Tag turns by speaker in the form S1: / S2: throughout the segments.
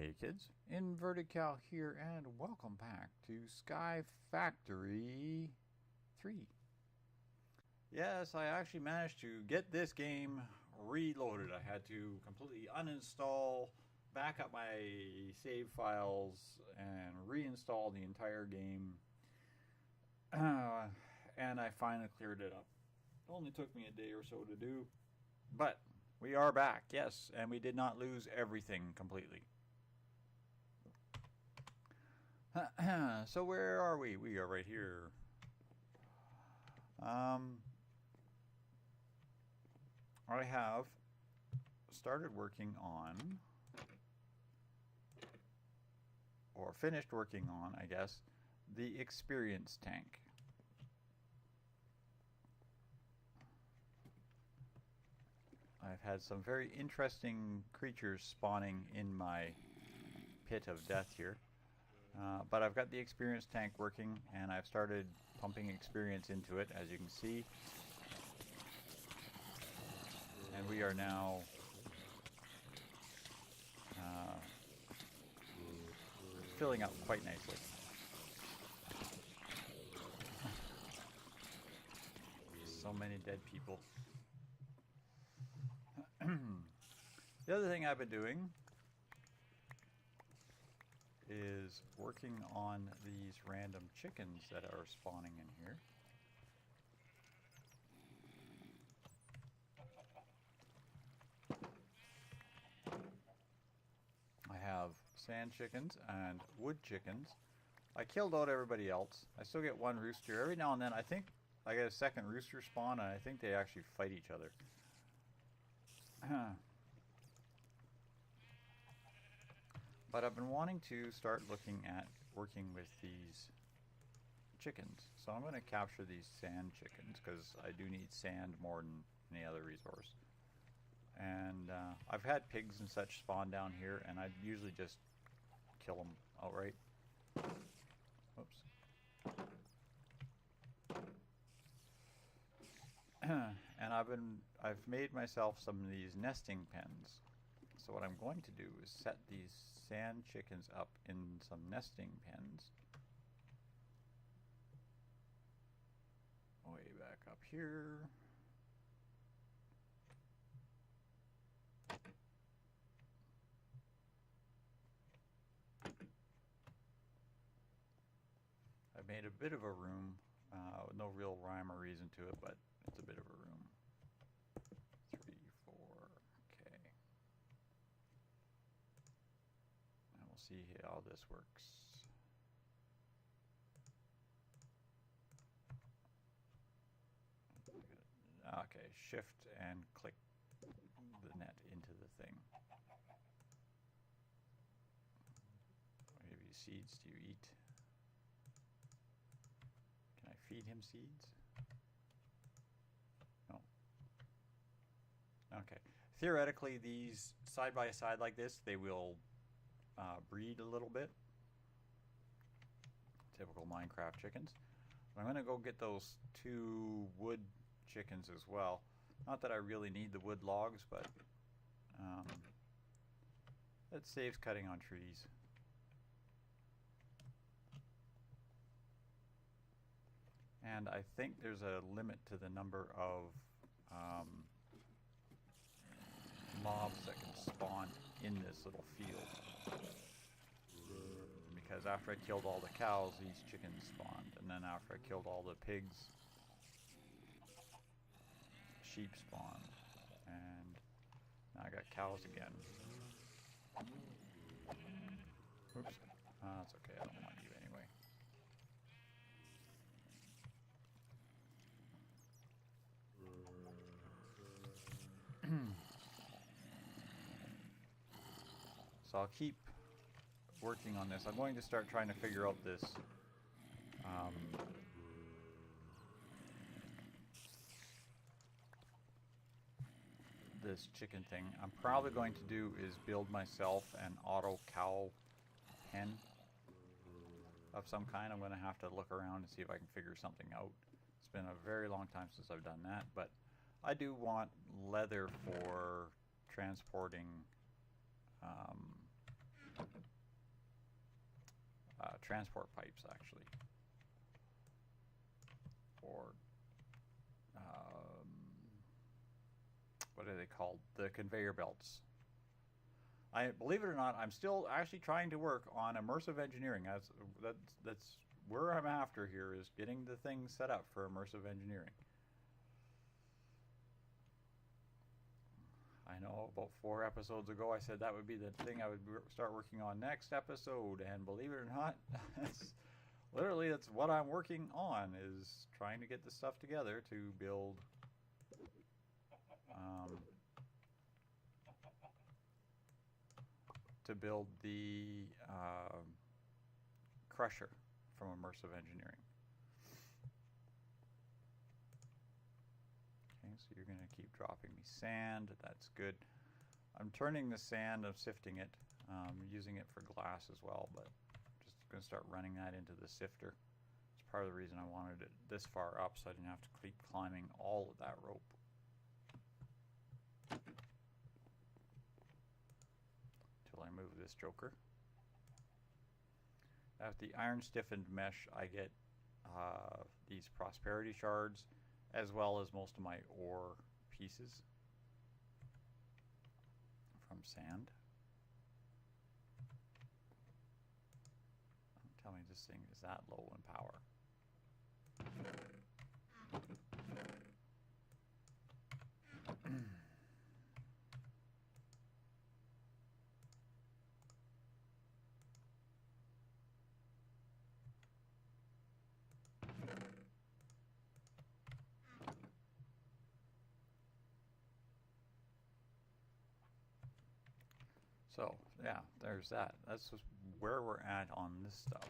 S1: Hey kids, Inverted Cal here, and welcome back to Skyfactory 3. Yes, I actually managed to get this game reloaded. I had to completely uninstall, back up my save files, and reinstall the entire game. And I finally cleared it up. It only took me a day or so to do. But we are back, yes, and we did not lose everything completely. So where are we? We are right here. I have started working on, or finished working on, I guess, the experience tank. I've had some very interesting creatures spawning in my pit of death here. But I've got the experience tank working, and I've started pumping experience into it, as you can see. And we are now filling up quite nicely. So many dead people. The other thing I've been doing is working on these random chickens that are spawning in here. I have sand chickens and wood chickens. I killed out everybody else. I still get one rooster. Every now and then I think I get a second rooster spawn, and I think they actually fight each other. But I've been wanting to start looking at working with these chickens. So I'm going to capture these sand chickens because I do need sand more than any other resource. And I've had pigs and such spawn down here, and I usually just kill them outright. Oops. And I've made myself some of these nesting pens. So what I'm going to do is set these sand chickens up in some nesting pens. Way back up here. I've made a bit of a room, no real rhyme or reason to it, but it's a bit of a room. 3, 4, okay. And we'll see how this works. Okay, shift and click the net into the thing. Maybe seeds do you eat? Can I feed him seeds? No. Okay. Theoretically, these side by side like this, they will breed a little bit. Typical Minecraft chickens. I'm going to go get those 2 wood chickens as well. Not that I really need the wood logs, but it saves cutting on trees. And I think there's a limit to the number of mobs that can spawn in this little field. Because after I killed all the cows, these chickens spawned. And then after I killed all the pigs, sheep spawned. And now I got cows again. Oops. That's okay, I don't want you anyway. So I'll keep working on this. I'm going to start trying to figure out this this chicken thing. I'm probably going to do is build myself an auto cow pen of some kind. I'm going to have to look around and see if I can figure something out. It's been a very long time since I've done that, but I do want leather for transporting transport pipes, actually. Or what are they called? The conveyor belts. Believe it or not, I'm still actually trying to work on immersive engineering. That's where I'm after here, is getting the thing set up for immersive engineering. I know about 4 episodes ago I said that would be the thing I would start working on next episode, and believe it or not, that's what I'm working on, is trying to get this stuff together to build the crusher from immersive engineering. Okay, so you're going to keep dropping me sand. That's good. I'm turning the sand, I'm sifting it, using it for glass as well, but just going to start running that into the sifter. It's part of the reason I wanted it this far up, so I didn't have to keep climbing all of that rope. Until I move this joker. At the iron stiffened mesh, I get these prosperity shards, as well as most of my ore pieces from sand. Tell me this thing is that low in power. So, yeah, there's that. That's just where we're at on this stuff.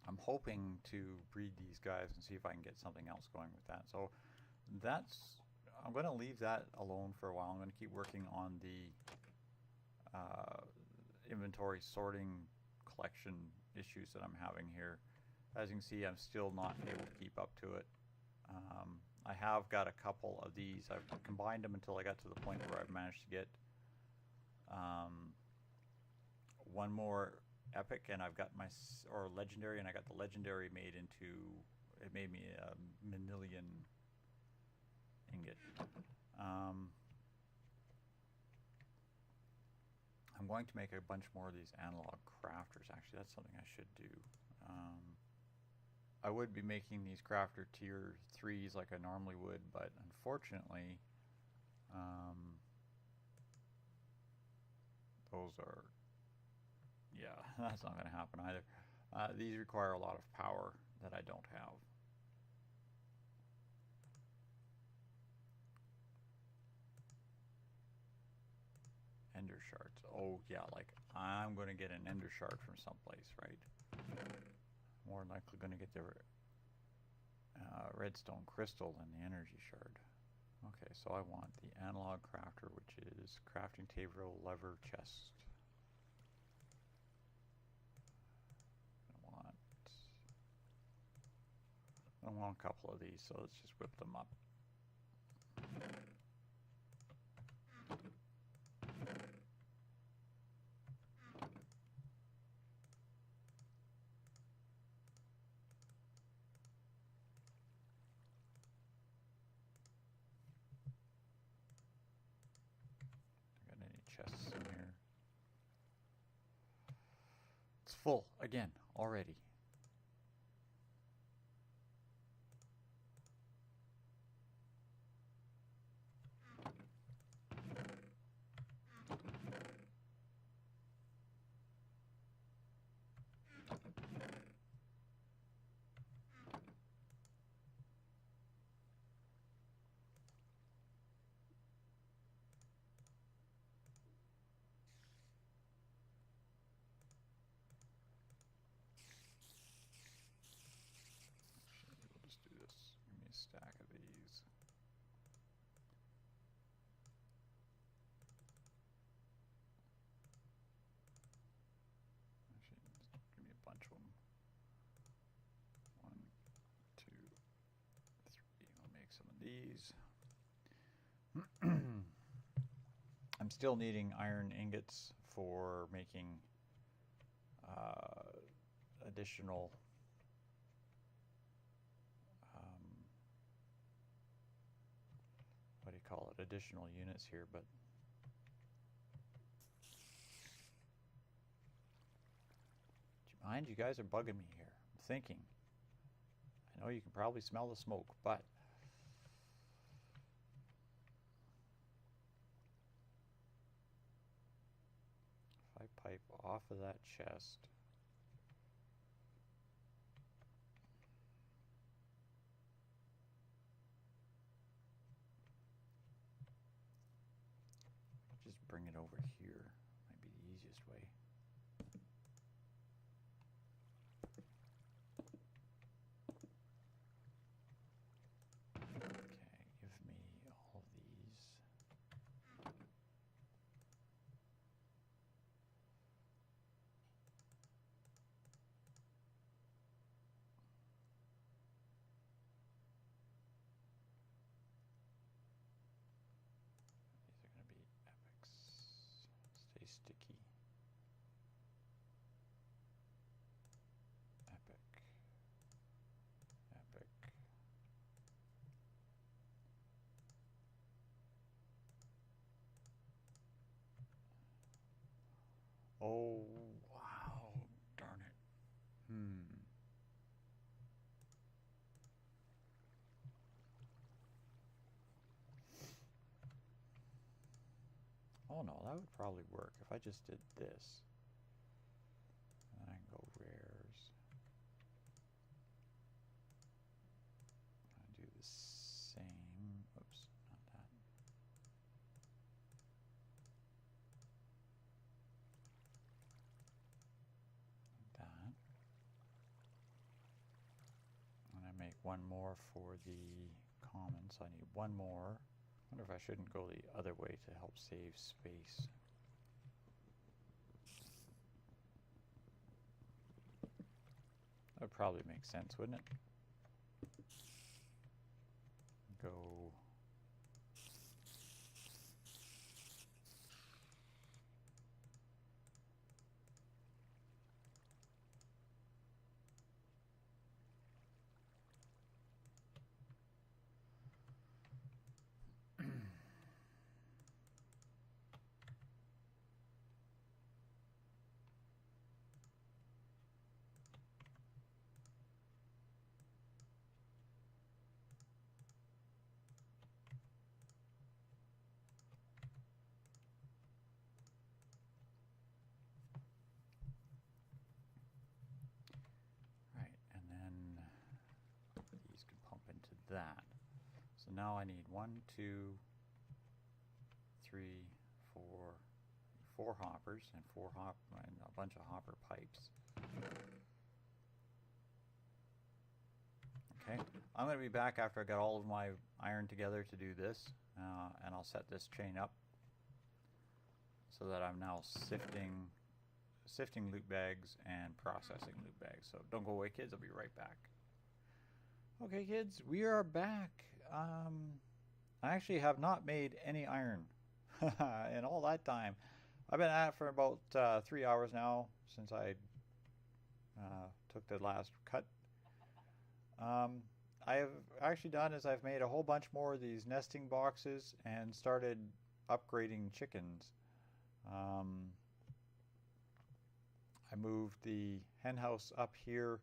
S1: I'm hoping to breed these guys and see if I can get something else going with that. So I'm going to leave that alone for a while. I'm going to keep working on the inventory sorting collection issues that I'm having here. As you can see, I'm still not able to keep up to it. I have got a couple of these. I've combined them until I got to the point where I've managed to get one more epic, and I've got or legendary, and I got the legendary made into, it made me a manillion ingot. I'm going to make a bunch more of these analog crafters. Actually, that's something I should do. I would be making these crafter tier 3s like I normally would, but unfortunately, those are, yeah, that's not going to happen either. These require a lot of power that I don't have. Ender shards. Oh yeah, like I'm going to get an ender shard from someplace, right? More than likely going to get the redstone crystal than the energy shard. Okay, so I want the analog crafter, which is crafting table, lever, chest. I want a couple of these, so let's just whip them up. Got any chests in here? It's full again already. Stack of these. Actually, just give me a bunch of them. 1, 2, 3. I'll make some of these. I'm still needing iron ingots for making additional what do you call it? Additional units here, but do you mind? You guys are bugging me here. I'm thinking. I know you can probably smell the smoke, but if I pipe off of that chest, just bring it over here. Might be the easiest way. Okay, give me all these. These are going to be epics. Stay sticky. Epic. Epic. Oh, wow. Darn it. Oh no, that would probably work if I just did this. And then I can go rares. I do the same. Oops, not that. That. And I make one more for the common, so I need one more. I wonder if I shouldn't go the other way to help save space. That would probably make sense, wouldn't it? Go. That. So now I need 1, 2, 3, 4 hoppers and and a bunch of hopper pipes. Okay, I'm going to be back after I got all of my iron together to do this, and I'll set this chain up so that I'm now sifting loot bags and processing loot bags. So don't go away, kids. I'll be right back. Okay, kids, we are back. I actually have not made any iron in all that time. I've been at it for about 3 hours now since I took the last cut. I have actually done is I've made a whole bunch more of these nesting boxes and started upgrading chickens. I moved the hen house up here,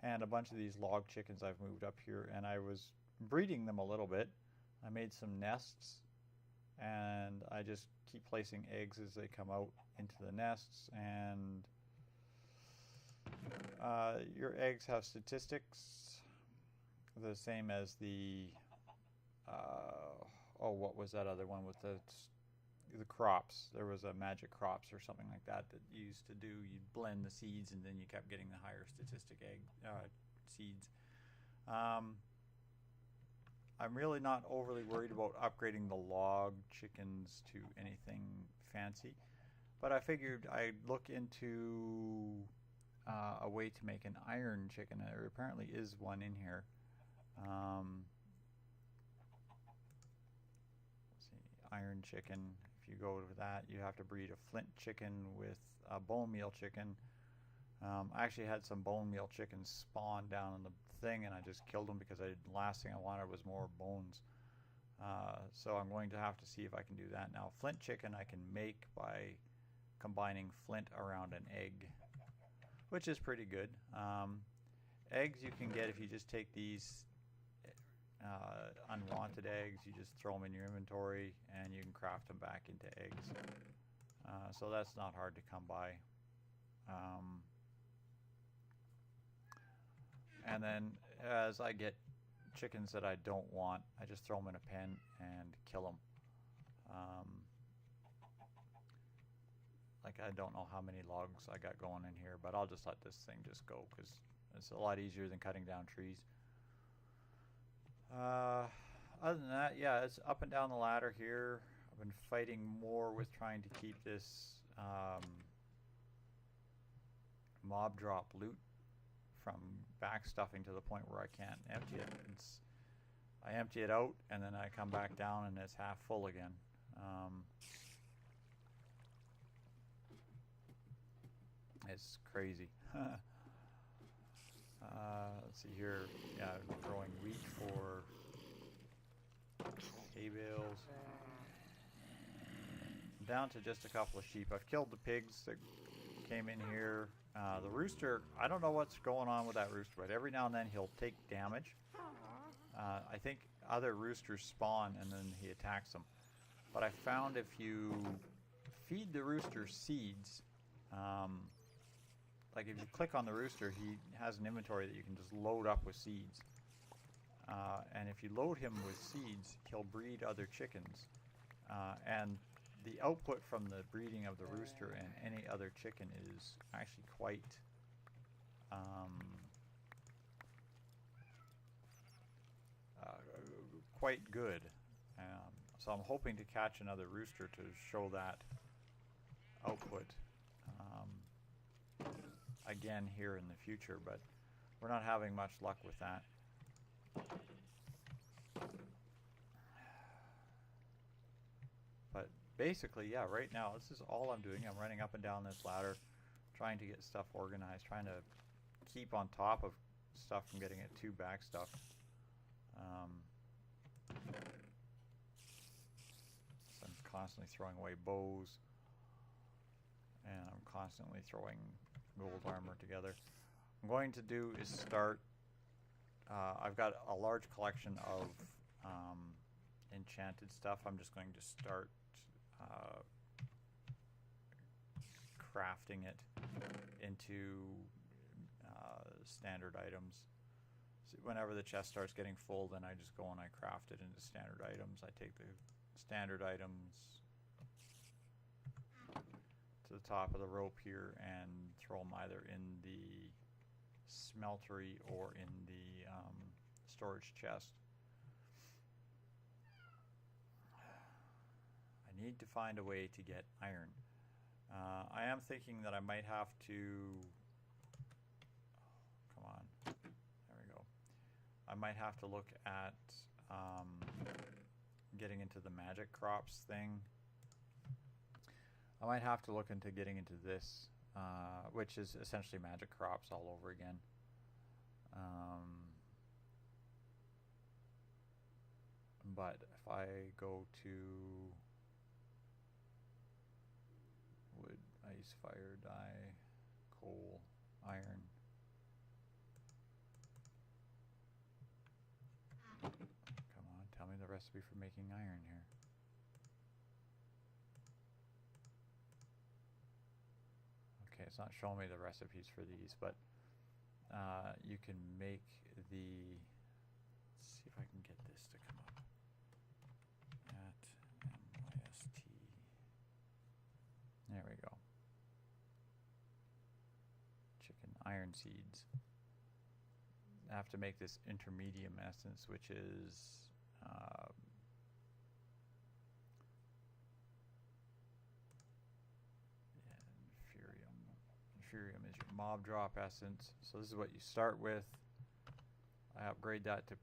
S1: and a bunch of these log chickens I've moved up here, and I was breeding them a little bit. I made some nests, and I just keep placing eggs as they come out into the nests, and your eggs have statistics the same as the what was that other one with the crops? There was a magic crops or something like that you used to do. You'd blend the seeds and then you kept getting the higher statistic seeds. I'm really not overly worried about upgrading the log chickens to anything fancy, but I figured I'd look into a way to make an iron chicken. There apparently is one in here. Let's chicken. If you go to that, you have to breed a Flint Chicken with a bone meal chicken. I actually had some bone meal chickens spawn down in the thing, and I just killed them because the last thing I wanted was more bones. So I'm going to have to see if I can do that now. Flint chicken I can make by combining flint around an egg, which is pretty good. Eggs you can get if you just take these unwanted eggs, you just throw them in your inventory and you can craft them back into eggs. So that's not hard to come by. And then as I get chickens that I don't want, I just throw them in a pen and kill them. Like I don't know how many logs I got going in here, but I'll just let this thing just go because it's a lot easier than cutting down trees. Other than that, yeah, it's up and down the ladder here. I've been fighting more with trying to keep this mob drop loot from backstuffing to the point where I can't empty it. I empty it out and then I come back down and it's half full again. It's crazy. Let's see here. Yeah, I'm growing wheat for hay bales. I'm down to just a couple of sheep. I've killed the pigs that came in here. The rooster, I don't know what's going on with that rooster, but every now and then he'll take damage. I think other roosters spawn and then he attacks them. But I found if you feed the rooster seeds, like if you click on the rooster, he has an inventory that you can just load up with seeds. And if you load him with seeds, he'll breed other chickens. And the output from the breeding of the rooster and any other chicken is actually quite good. So I'm hoping to catch another rooster to show that output again here in the future, but we're not having much luck with that. But basically, yeah, right now this is all I'm doing. I'm running up and down this ladder, trying to get stuff organized, trying to keep on top of stuff from getting it too backstuffed. So I'm constantly throwing away bows, and I'm constantly throwing gold armor together. What I'm going to do is start, I've got a large collection of enchanted stuff. I'm just going to start crafting it into standard items. So whenever the chest starts getting full, then I just go and I craft it into standard items. I take the standard items to the top of the rope here and throw them either in the smeltery or in the storage chest. I need to find a way to get iron. I am thinking that I might have to... come on. There we go. I might have to look at getting into the magic crops thing. I might have to look into getting into this, which is essentially magic crops all over again. But if I go to wood, ice, fire, dye, coal, iron. Come on, tell me the recipe for making iron here. Okay, it's not showing me the recipes for these, but you can make the... Let's see if I can get this to come up. At MYST. There we go. Chicken iron seeds. I have to make this intermedium essence, which is inferium. Inferium is your mob drop essence. So this is what you start with. I upgrade that to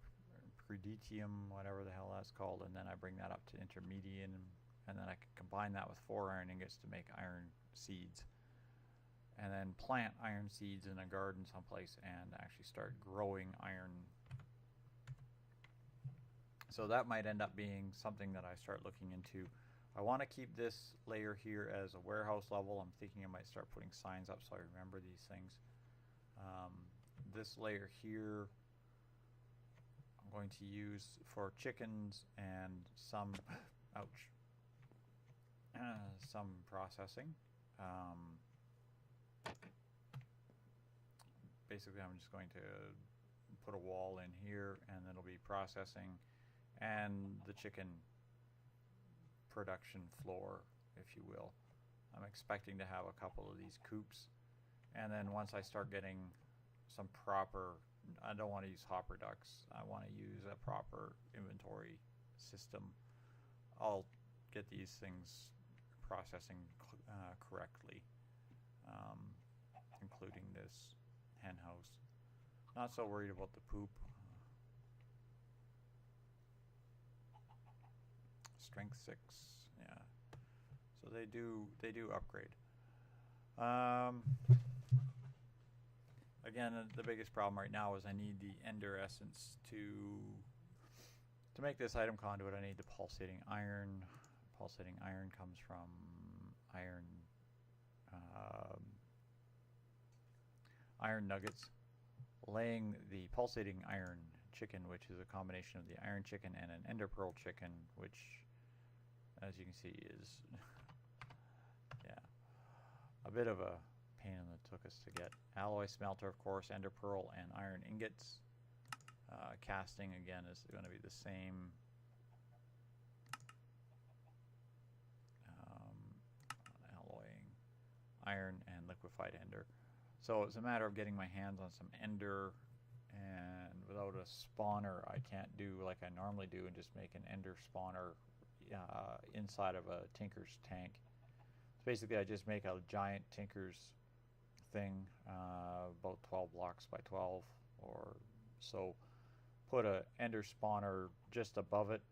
S1: Preditium, whatever the hell that's called, and then I bring that up to intermedium, and then I can combine that with 4 iron ingots to make iron seeds, and then plant iron seeds in a garden someplace and actually start growing iron. So that might end up being something that I start looking into. I want to keep this layer here as a warehouse level. I'm thinking I might start putting signs up so I remember these things. This layer here I'm going to use for chickens and some some processing. Basically I'm just going to put a wall in here and it'll be processing and the chicken production floor, if you will. I'm expecting to have a couple of these coops, and then once I start getting some proper, I don't want to use hopper ducts, I want to use a proper inventory system, I'll get these things processing correctly, including this hen house. Not so worried about the poop. Strength 6, yeah. So they do upgrade. Again, the biggest problem right now is I need the ender essence to make this item conduit. I need the pulsating iron. Pulsating iron comes from iron nuggets. Laying the pulsating iron chicken, which is a combination of the iron chicken and an ender pearl chicken, which, as you can see, is yeah, a bit of a pain in the tuchus to get. Alloy smelter, of course, ender pearl and iron ingots. Casting, again, is going to be the same. Alloying iron and liquefied ender. So it's a matter of getting my hands on some ender, and without a spawner I can't do like I normally do and just make an ender spawner inside of a tinker's tank. So basically I just make a giant tinker's thing, about 12 blocks by 12 or so, put a ender spawner just above it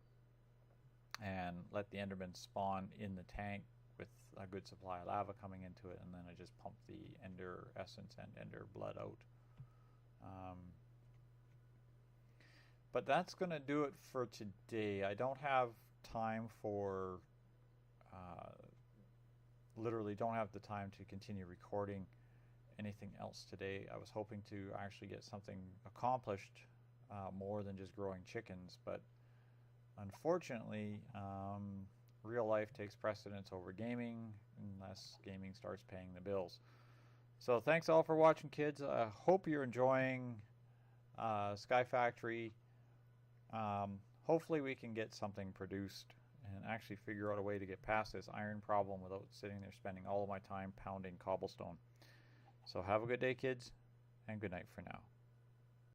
S1: and let the enderman spawn in the tank with a good supply of lava coming into it, and then I just pump the ender essence and ender blood out. But that's going to do it for today. I don't have time for, literally don't have the time to continue recording anything else today. I was hoping to actually get something accomplished more than just growing chickens, but unfortunately real life takes precedence over gaming unless gaming starts paying the bills. So thanks all for watching, kids. I hope you're enjoying Skyfactory. Hopefully we can get something produced and actually figure out a way to get past this iron problem without sitting there spending all of my time pounding cobblestone. So have a good day, kids, and good night for now.